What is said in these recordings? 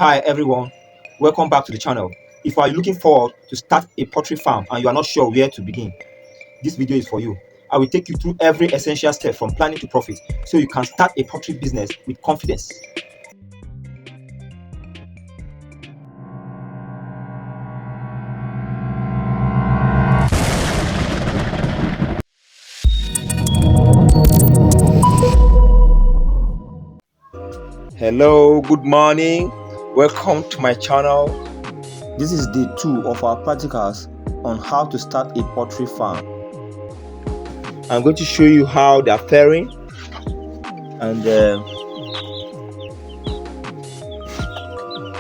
Hi everyone, welcome back to the channel. If you are looking forward to start a poultry farm and you are not sure where to begin, this video is for you. I will take you through every essential step from planning to profit so you can start a poultry business with confidence. Hello, good morning. Welcome to my channel. This is day 2 of our practicals on how to start a poultry farm. I'm going to show you how they are faring, and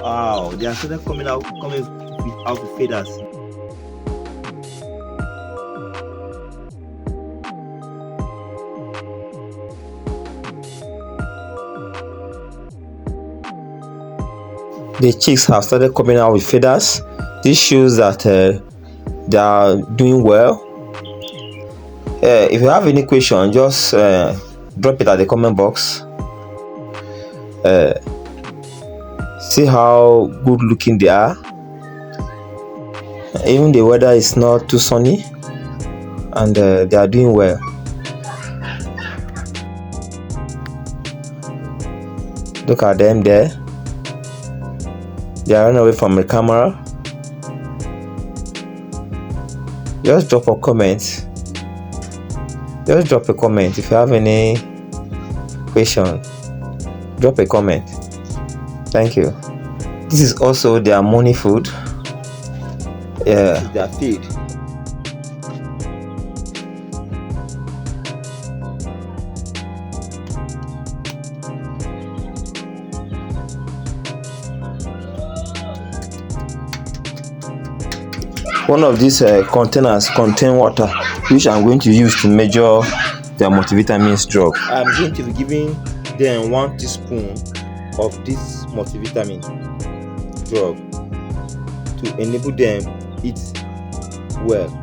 wow, they are started coming out with feathers. The chicks have started coming out with feathers. This shows that they are doing well. If you have any question, just drop it at the comment box. See how good looking they are. Even the weather is not too sunny, and they are doing well. Look at them there. They are running away from the camera. Just drop a comment. Just drop a comment if you have any question. Drop a comment. Thank you. This is also their morning food. Yeah, their feed. One of these containers contain water, which I'm going to use to measure their multivitamins drug. I'm going to be giving them 1 teaspoon of this multivitamin drug to enable them eat well.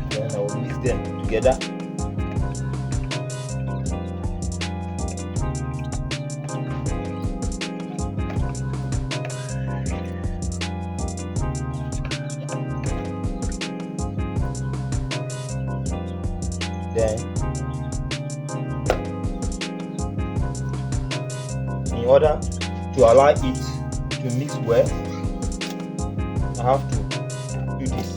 Then I will mix them together. Then, in order to allow it to mix well, I have to do this.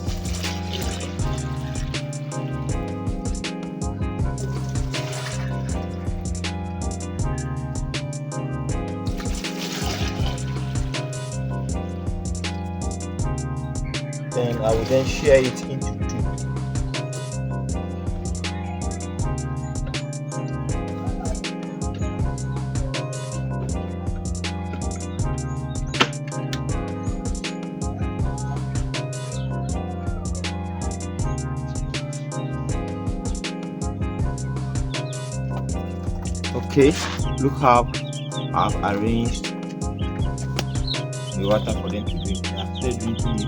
Then I will then share it into 2. Okay, look how I've arranged the water for them to drink. I started drinking it.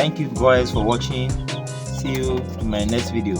Thank you guys for watching. See you in my next video.